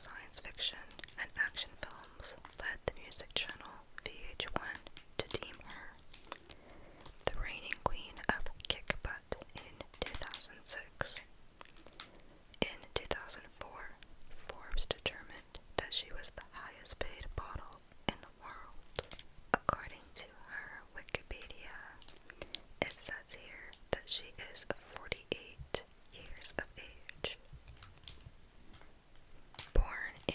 science fiction and action films led the music channel VH1 to deem her the reigning queen of kick butt in 2006. In 2004, Forbes determined that she was the highest paid model in the world. According to her Wikipedia, it says here that she is 48 years of age. Born in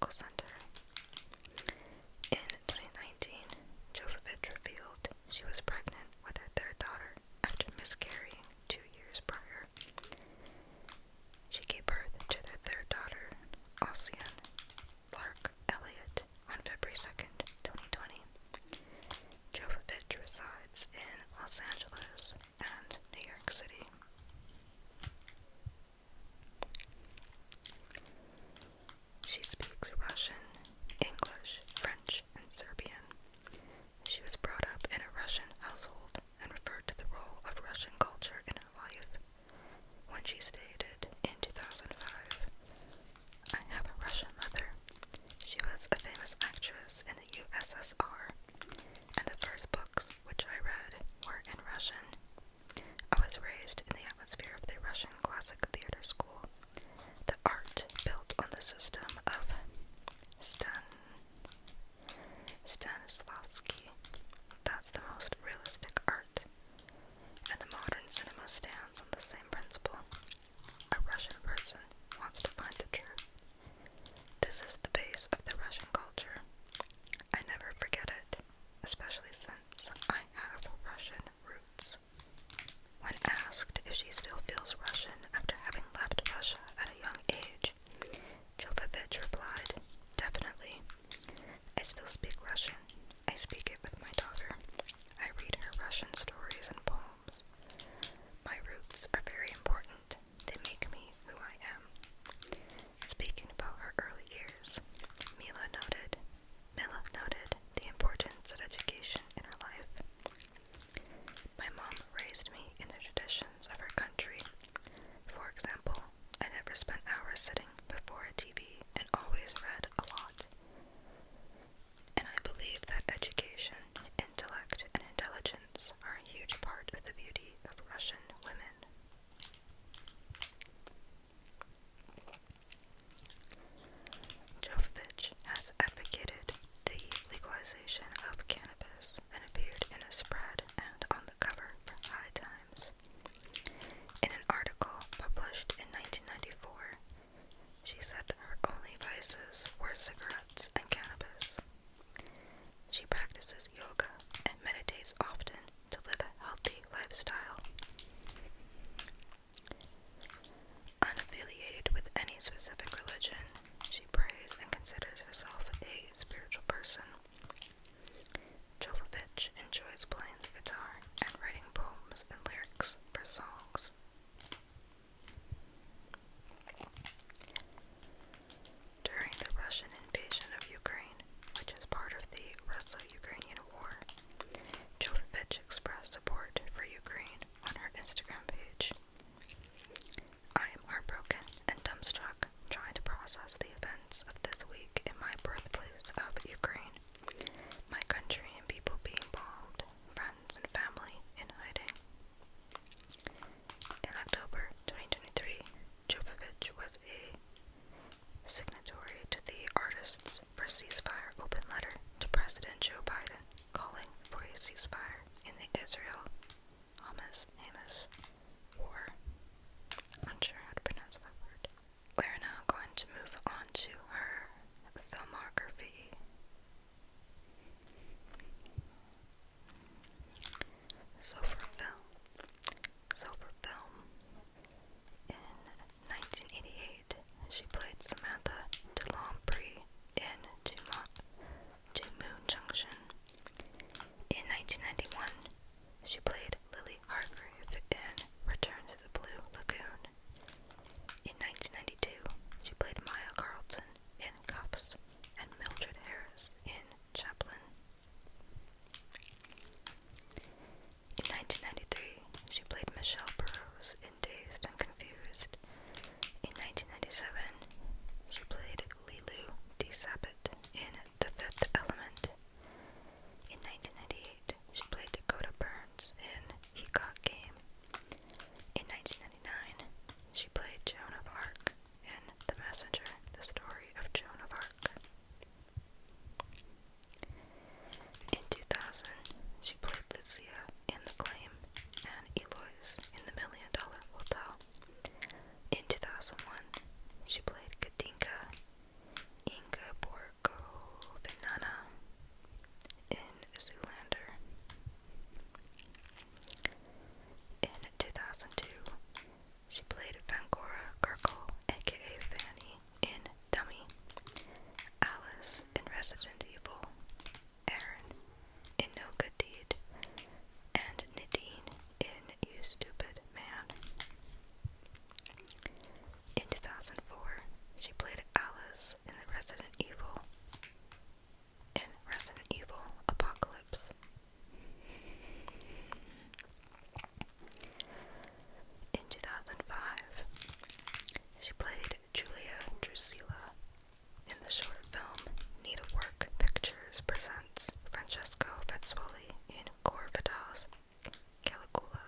Medical Center. In 2019, Jovovich revealed she was pregnant with her third daughter after miscarrying 2 years prior. She gave birth to their third daughter, Ossian Clark Elliott, on February 2nd, 2020. Jovovich resides in Los Angeles and New York City. She speaks Russian, English, French, and Serbian. She was brought up in a Russian household and referred to the role of Russian culture in her life when she stated in 2005, "I have a Russian mother. She was a famous actress in the USSR, and the first books which I read were in Russian. I was raised in the atmosphere of the Russian classic theater school. The art built on the system of Stanislavski. That's the most realistic art. And the modern cinema stands on the same principle. A Russian person wants to find the truth. This is the base of the Russian culture. I never forget it, especially since I have Russian roots." When asked if she still feels Russian after having left Russia at a young age, Jovovich replied, "Definitely. I still speak Russian. I speak it with my daughter. I read her Russian stories and poems. My roots are very important. They make me who I am." Speaking about her early years, Mila noted the importance of education in her life. "My mom raised me in the traditions of her country. For example, I never spent hours sitting before a TV and always read a lot. And I believe that education, intellect, and intelligence are a huge part of the beauty of Russian women." Jovovich has advocated the legalization of cannabis and appeared in a spread and on the cover for High Times. In an article published in 1994, she said that her only vices were cigarettes and cannabis. She practices yoga and meditates often to live a healthy lifestyle. Unaffiliated with any specific religion, she prays and considers herself a spiritual person. Jovovich enjoys playing the guitar and writing poems and lyrics for songs. During the Russian invasion of Ukraine, which is part of the Russo-Ukrainian War, Jovovich expressed support for Ukraine on her Instagram page. "I am heartbroken and dumbstruck trying to process the events of this week in my birthplace of Ukraine. My country and people being bombed, friends and family in hiding." In October 2023, Jovovich was a signatory to the Artists for Ceasefire open letter to President Joe Biden, calling for a ceasefire in the Israel-Hamas war. I'm unsure how to pronounce that word. We're now going to move on to her filmography. Princess in Resident Evil Apocalypse. In 2005, she played Julia Drusilla in the short film Need a Work Pictures presents Francesco Vezzoli in Gore Vidal's Caligula.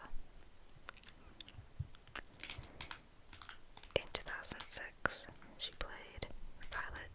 In 2006, she played Violet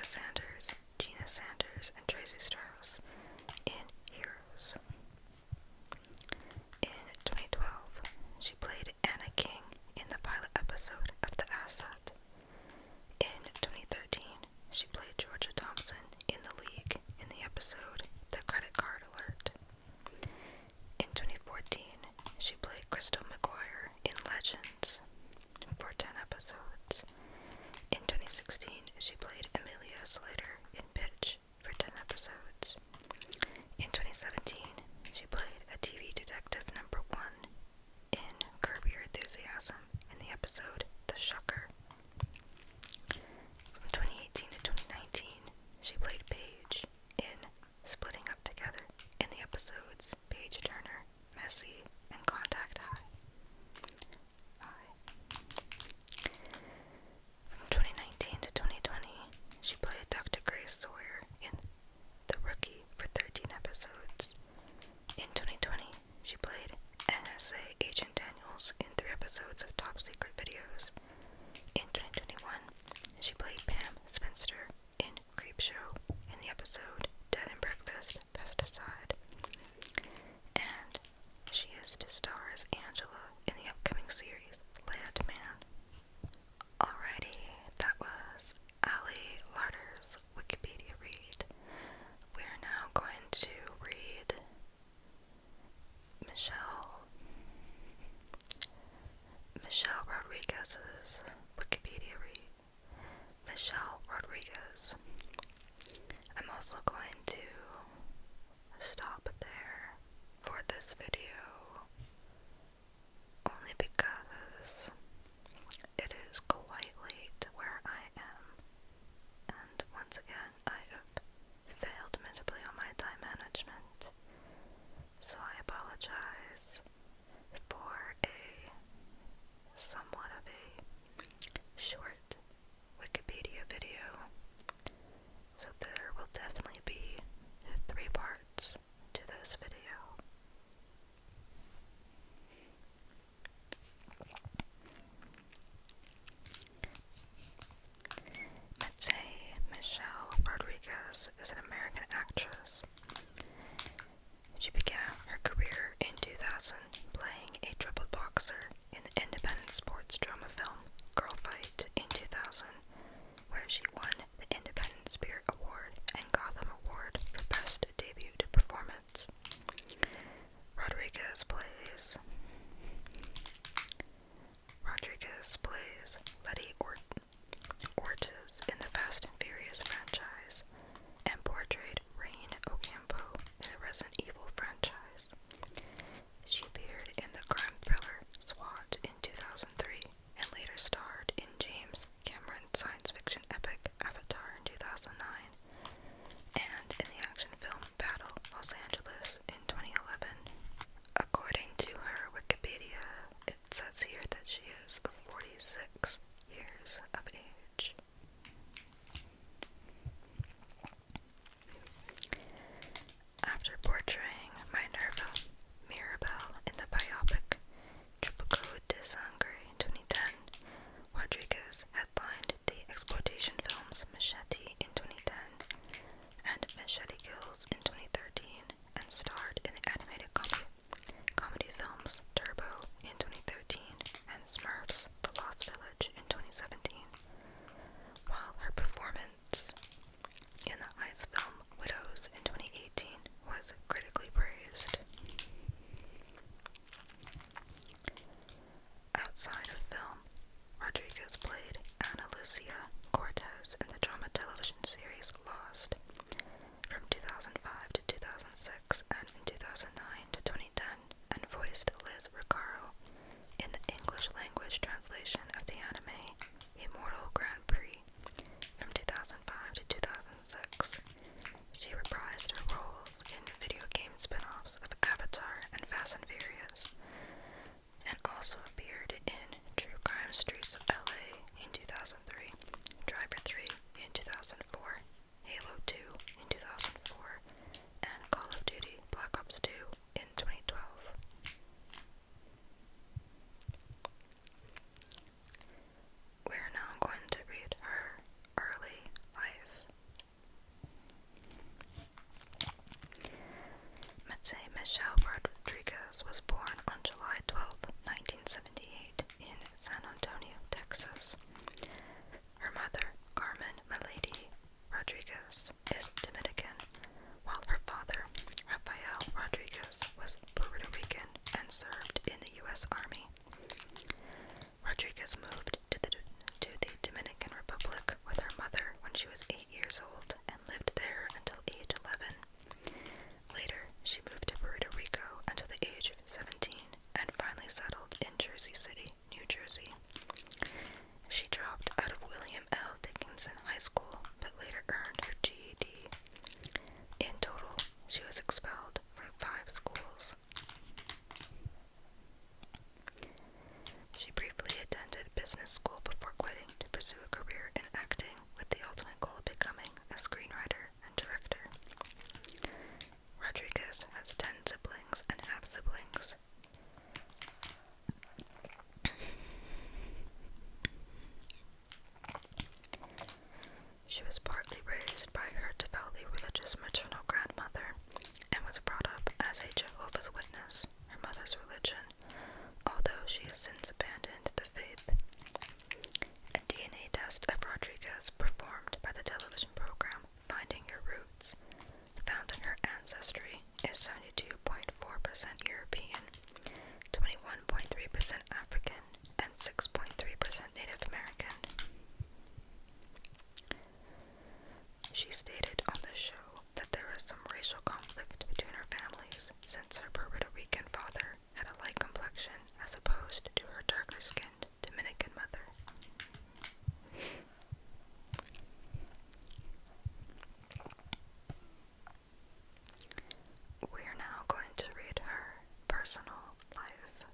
Sanders, Gina Sanders, and Tracy Strauss in Heroes. In 2012, she played Anna King in the pilot episode of The Asset. In 2013, she played Georgia Thompson in The League in the episode The Credit Card Alert. In 2014, she played Crystal McGuire in Legends for 10 episodes. In 2016, she played Amelia Slater in Pitch for 10 episodes. In 2017, she played a TV detective number 1 in Curb Your Enthusiasm in the episode The Shucker. From 2018 to 2019, she played Paige in Splitting Up Together in the episodes Paige Turner, Messy, and Contact High. From 2019 to 2020, she played Dr. Grace Sawyer in The Rookie for 13 episodes. In 2020, she played NSA Agent Daniels in 3 episodes of Top Secret Videos. In 2021, she played Pam Spencer in Creepshow in the episode Dead and Breakfast Pesticide. And she is to star as Angela in the upcoming series Landman. Alrighty, that was Ali Larder's Wikipedia read. We are now going to read Michelle Rodriguez's Wikipedia read. Michelle Rodriguez. I'm also going to stop there for this video, only because it is quite late where I am, and once again I have failed miserably on my time management, so I apologize for a somewhat of a short Wikipedia video. So there will definitely be 3 parts to this video. Let's say Michelle Rodriguez is an American actress. She began her career in 2000 playing a triple boxer in the independent sports drama film Girl Fight in 2000, where she won the Independent Spirit Award and Gotham Award for Best Debut Performance. Rodriguez is Dominican, while her father, Rafael Rodriguez, was Puerto Rican and served in the U.S. Army. Rodriguez moved to the Dominican Republic with her mother when she was 8 years old and lived there until age 11. Later, she moved to Puerto Rico until the age of 17 and finally settled in Jersey City, New Jersey. She dropped out of William L. Dickinson High School, but later earned her GED. In total, she was expelled from 5 schools. She briefly attended business school before quitting to pursue a career in acting, with the ultimate goal of becoming a screenwriter and director. Rodriguez has 10 siblings and half-siblings. She was partly raised by her devoutly religious maternal grandmother and was brought up as a Jehovah's Witness, her mother's religion, although she has since abandoned the faith. A DNA test of Rodriguez performed by the television program Finding Your Roots found that her ancestry is 72.4% European, 21.3% African, and 6.3% Native American. She stated on the show that there is some racial conflict between her families since her Puerto Rican father had a light complexion as opposed to her darker-skinned Dominican mother. We are now going to read her personal life.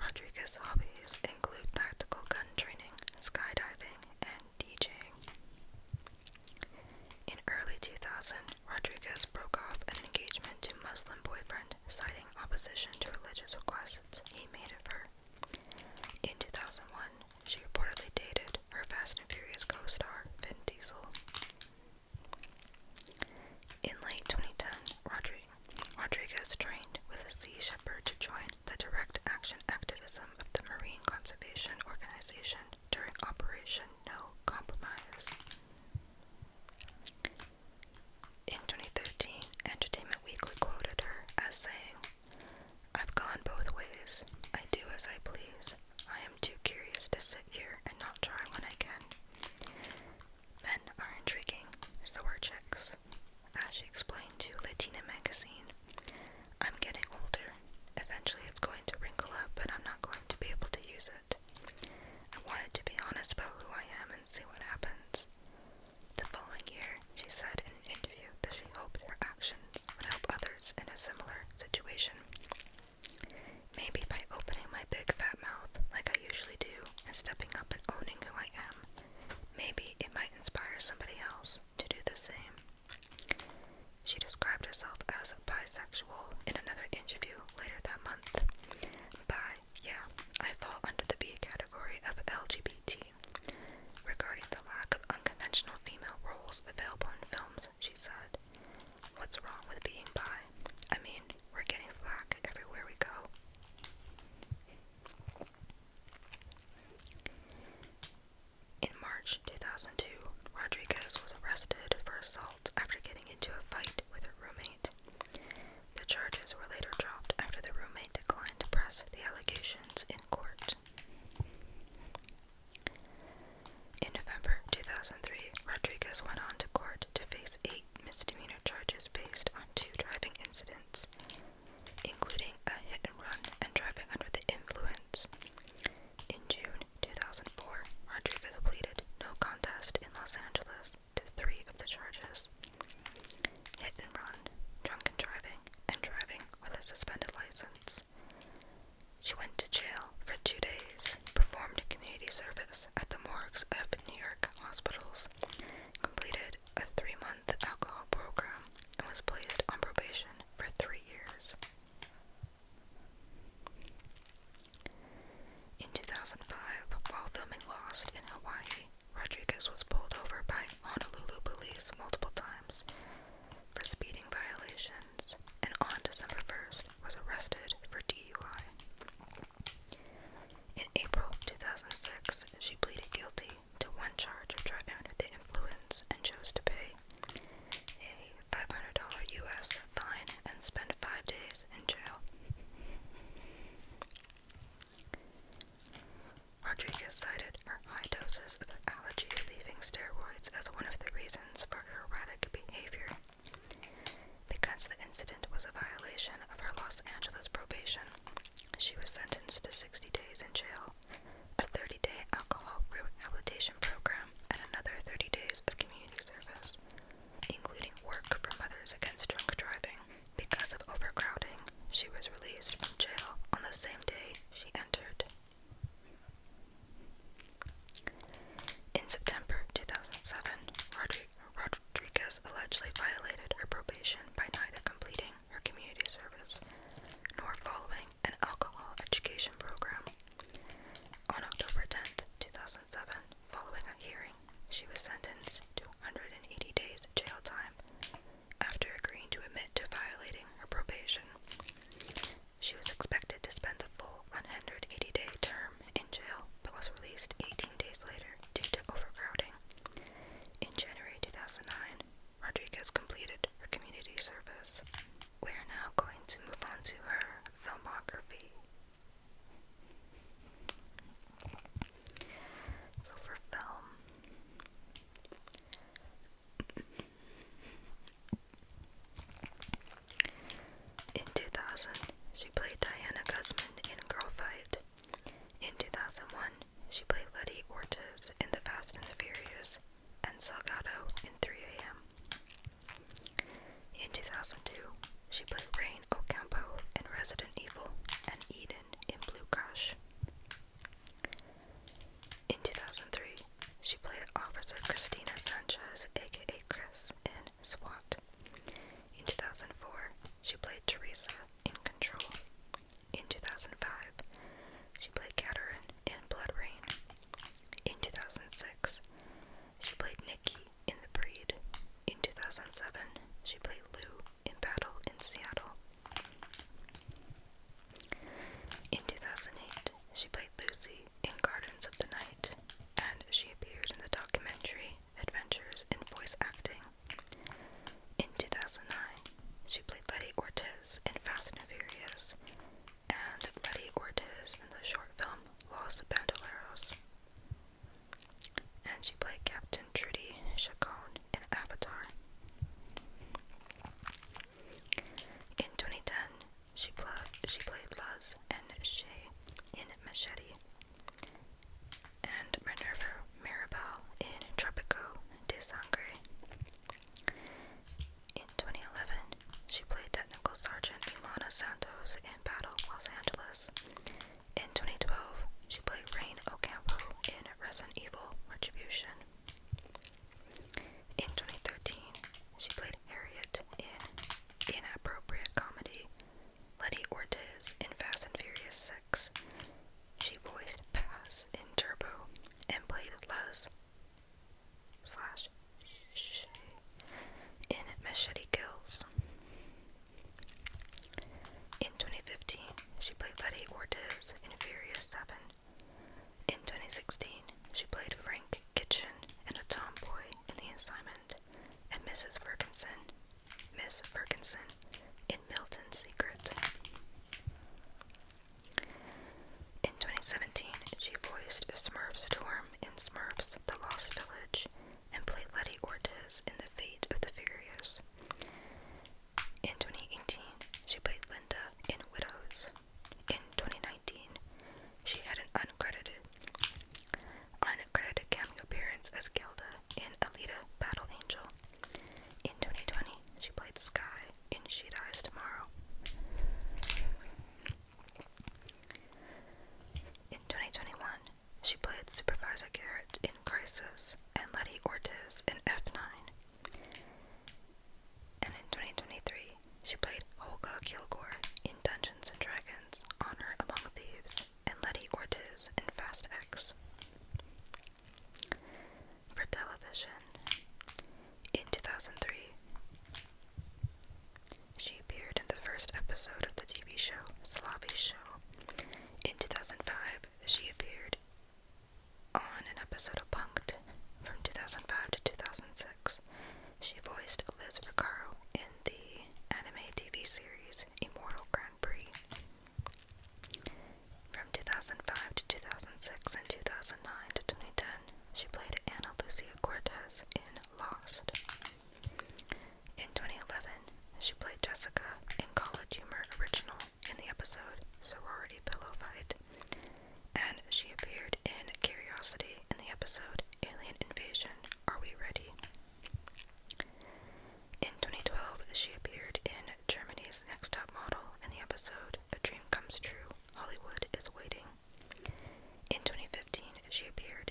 Rodriguez's hobbies include tactical gun training, skydiving, and DJing. In early 2000, Rodriguez broke off an engagement to Muslim boyfriend, citing opposition to religious requests he made of her. In 2001, she reportedly dated her Fast and Furious co-star, Vin Diesel. In late 2010, Rodriguez trained with a Sea Shepherd to join the direct action activism of the Marine Conservation Organization during Operation No Compromise. In 2013, Entertainment Weekly quoted her as saying, "I've gone both ways. I do as I please. I am too curious to sit here and not try when I can. Men are intriguing, so are chicks." As she explained to Latina magazine, "I'm getting older. Eventually it's going to wrinkle up, but I'm not going to be able to use it. I wanted to be honest about who I am and see what happens." The following year, she said in an interview that she hoped her actions would help others in a similar situation. "Maybe by opening my big fat mouth like I usually do and stepping up and owning who I am, maybe it might inspire somebody else to do the same." She described herself as bisexual in another interview later that month. Yeah, I fall under the B category of LGBT. Regarding the lack of unconventional female roles available in films, she said, "What's wrong with being bi? I mean, we're getting flack everywhere we go." In March 2002, Rodriguez was arrested for assault after getting into a fight with her roommate. The charges were later dropped after the roommate declined to press the allegations in court. In November 2003, Rodriguez went on to court to face 8 misdemeanor charges based on 2 driving incidents, including a hit-and-run she was sentenced to 180 days jail time after agreeing to admit to violating her probation. She was expected to spend the full 180-day term in jail, but was released 18 days later due to overcrowding. In January 2009, Rodriguez completed her community service. We are now going to move on to her filmography. So for film, in 2000, she played Diana Guzman in Girl Fight. In 2001, she played Letty Ortiz in The Fast and the Furious and Salgado in 3 AM. In 2002, she played Rain Ocampo in Resident Evil and Eden in Blue Crush. In 2003, she played Officer Christina Sanchez, aka Chris, in SWAT. In 2004, she played Teresa in Control. In 2005, she played Catherine in Blood Rain. In 2006, she played Nikki in The Breed. In 2007, she played Lou in Battle in Seattle. In 2008, she played Lucy in Gardens of the Night, and she appeared in the documentary Adventures in Voice Acting. In 2009, she played Letty Ortiz in Fast and Furious, and Letty Ortiz in the short film Los Bandoleros. And she played Captain Trudy Chacon in Avatar. In 2010, she played Luz and Shay in Machete, and Minerva Mirabal in Tropico de Sangre. In 2011, she played Technical Sergeant Ilana Santos in Battle Los Angeles. In 2012, she played Rain Ocampo in Resident Evil Retribution. In 2013, she played Harriet in Inappropriate Comedy, Letty Ortiz in Fast and Furious 6. She voiced Paz in Turbo and played Luz / Shay in Machete Kills. In 2015, she played Letty Ortiz in Furious 7. In 2016, she played Frank Kitchen and a tomboy in The Assignment, and Miss Ferguson in Milton Secret. In 2017, she voiced Smurf Storm in Smurfs The Lost Village, and played Letty Ortiz in The Fate of the Furious. In 2018, she played Linda in Widows. In 2019, she had an uncredited cameo appearance as Gilda in Alita Battle Angel. In 2020, she played Sky in She Dies Tomorrow. In 2021, she played Supervisor Garrett in Crisis and Letty Ortiz in F9. And in 2023, she played Olga Kilgore in Dungeons & Dragons Honor Among Thieves and Letty Ortiz in Fast X. For television, in 2003, she appeared in the first episode of the TV show Slavi Show. In 2005, she appeared on an episode of Punk'd. From 2005 to 2006, she voiced Liz Recaro in the anime TV series Immortal Grand Prix. From 2005 to 2006 and 2009 to 2010, she played Ana Lucia Cortez in Lost. In 2011, she played Jessica in College Humor Original in the episode Sorority Pillow Fight, and she appeared in Curiosity in the episode Alien Invasion, Are We Ready? In 2012, she appeared in Germany's Next Top Model in the episode A Dream Comes True, Hollywood is Waiting. In 2015, she appeared